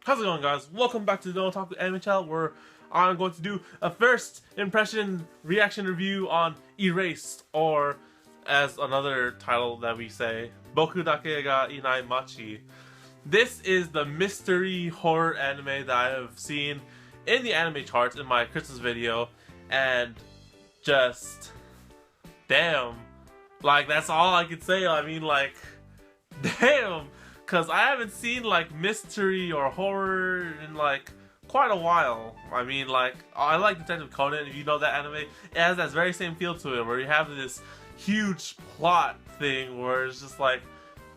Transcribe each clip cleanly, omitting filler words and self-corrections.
How's it going, guys? Welcome back to the Don't Talk to Anime channel, where I'm going to do a first impression reaction review on Erased, or as another title that we say, Boku Dake ga Inai Machi. This is the mystery horror anime that I have seen in the anime charts in my Christmas video, and just damn, like that's all I could say. I mean, like, damn. Because I haven't seen like mystery or horror in like quite a while. I mean, like, I like Detective Conan, if you know that anime. It has that very same feel to it, where you have this huge plot thing where it's just like,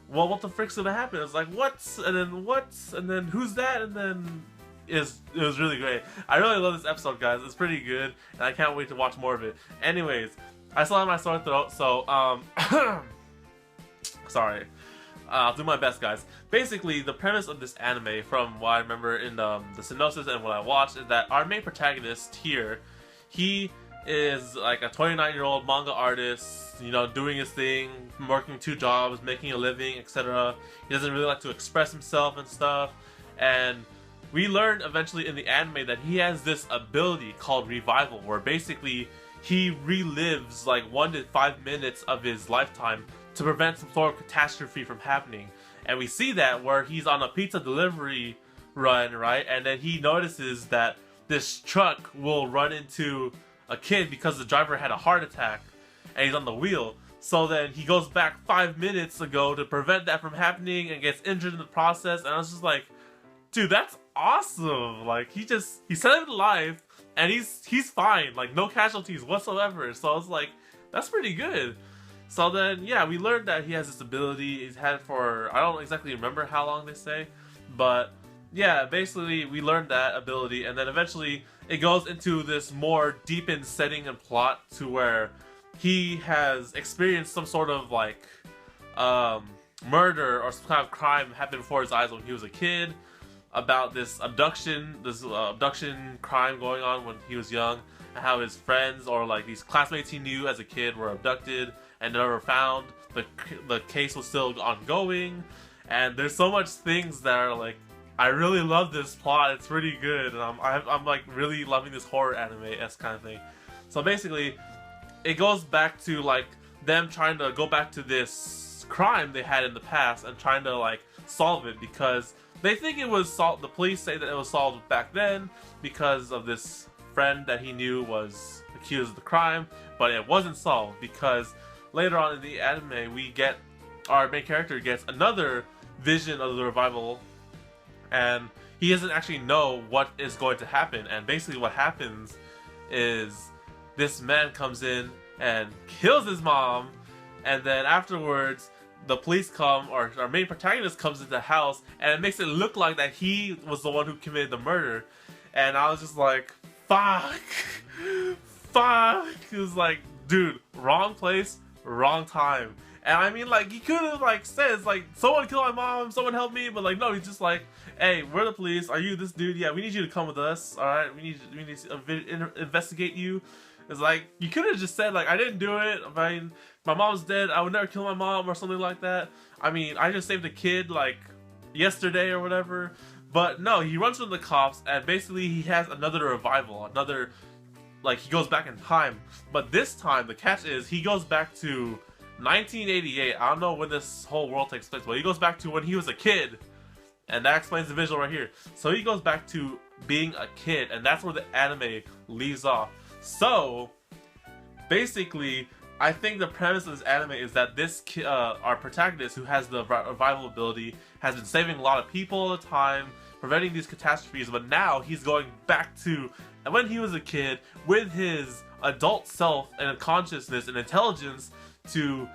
well, what the frick's gonna happen? It's like, what's, and then what's, and then who's that, and then it was really great. I really love this episode, guys. It's pretty good, and I can't wait to watch more of it. Anyways, I still have my sore throat, so sorry. I'll do my best, guys. Basically, the premise of this anime, from what I remember in the synopsis and what I watched, is that our main protagonist here, he is like a 29-year-old manga artist, you know, doing his thing, working 2 jobs, making a living, etc. He doesn't really like to express himself and stuff, and we learn eventually in the anime that he has this ability called revival, where basically he relives like 1 to 5 minutes of his lifetime to prevent some sort of catastrophe from happening. And we see that where he's on a pizza delivery run, right? And then he notices that this truck will run into a kid because the driver had a heart attack and he's on the wheel. So then he goes back 5 minutes ago to prevent that from happening and gets injured in the process. And I was just like, dude, that's awesome. Like, he saved life and he's fine. Like, no casualties whatsoever. So I was like, that's pretty good. So then, yeah, we learned that he has this ability. He's had it for, I don't exactly remember how long they say, but yeah, basically we learned that ability, and then eventually it goes into this more deepened setting and plot to where he has experienced some sort of like murder or some kind of crime happened before his eyes when he was a kid, about this abduction crime going on when he was young, and how his friends or like these classmates he knew as a kid were abducted and never found. The case was still ongoing, and there's so much things that are like, I really love this plot. It's pretty good, and I'm like really loving this horror anime-esque kind of thing. So basically, it goes back to like them trying to go back to this crime they had in the past and trying to like solve it, because they think it was solved. The police say that it was solved back then because of this friend that he knew was accused of the crime, but it wasn't solved because later on in the anime we get, our main character gets another vision of the revival, and he doesn't actually know what is going to happen. And basically what happens is this man comes in and kills his mom, and then afterwards the police come, or our main protagonist comes into the house, and it makes it look like that he was the one who committed the murder. And I was just like, fuck. It was like, dude, wrong place, wrong time. And I mean, like, he could have like said, like, someone killed my mom, someone help me, but like, no, he's just like, hey, we're the police, are you this dude? Yeah, we need you to come with us, alright? We need to investigate you. It's like, you could have just said, like, I didn't do it, I mean, my mom's dead, I would never kill my mom, or something like that. I mean, I just saved a kid, like, yesterday or whatever. But no, he runs from the cops, and basically he has another revival, another, like, he goes back in time. But this time, the catch is, he goes back to 1988. I don't know when this whole world takes place, but he goes back to when he was a kid. And that explains the visual right here. So he goes back to being a kid, and that's where the anime leaves off. So, basically, I think the premise of this anime is that this our protagonist, who has the revival ability, has been saving a lot of people all the time, preventing these catastrophes, but now he's going back to when he was a kid with his adult self and consciousness and intelligence to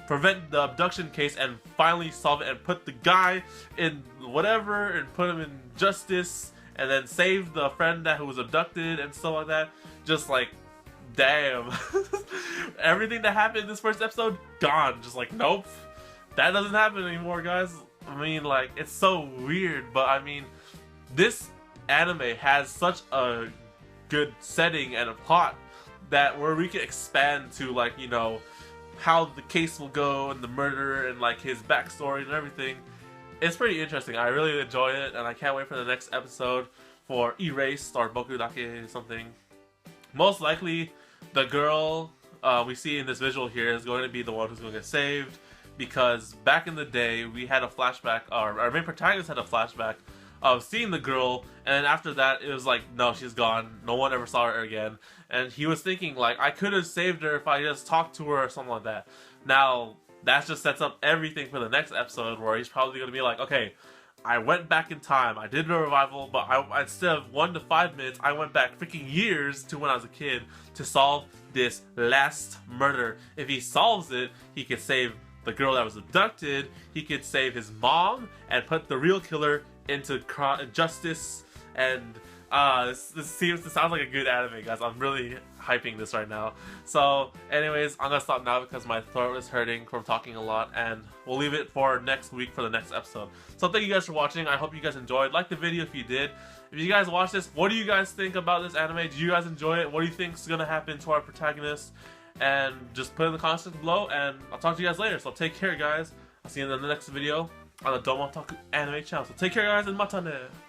prevent the abduction case and finally solve it and put the guy in whatever and put him in justice, and then save the friend who was abducted and stuff like that. Just like, damn. Everything that happened in this first episode, gone. Just like, nope, that doesn't happen anymore, guys. I mean, like, it's so weird, but I mean, this anime has such a good setting and a plot that where we can expand to, like, you know, how the case will go and the murder and like his backstory and everything. it's pretty interesting. I really enjoy it, and I can't wait for the next episode for Erased or Boku Dake something. Most likely, the girl we see in this visual here is going to be the one who's going to get saved, because back in the day we had a flashback, or our main protagonist had a flashback of seeing the girl, and after that it was like, no, she's gone, no one ever saw her again, and he was thinking like, I could have saved her if I just talked to her or something like that. Now that just sets up everything for the next episode, where he's probably going to be like, okay, I went back in time, I did a revival, but instead of 1 to 5 minutes, I went back freaking years to when I was a kid to solve this last murder. If he solves it, he could save the girl that was abducted, he could save his mom, and put the real killer into justice. And this sounds like a good anime, guys. I'm really hyping this right now. So anyways, I'm gonna stop now because my throat is hurting from talking a lot, and we'll leave it for next week for the next episode. So thank you guys for watching. I hope you guys enjoyed. Like the video if you did. If you guys watched this, what do you guys think about this anime? Do you guys enjoy it? What do you think is gonna happen to our protagonist? And just put in the comments below, and I'll talk to you guys later. So take care, guys. I'll see you in the next video on the Domo Taku Anime channel. So take care, guys, and matane!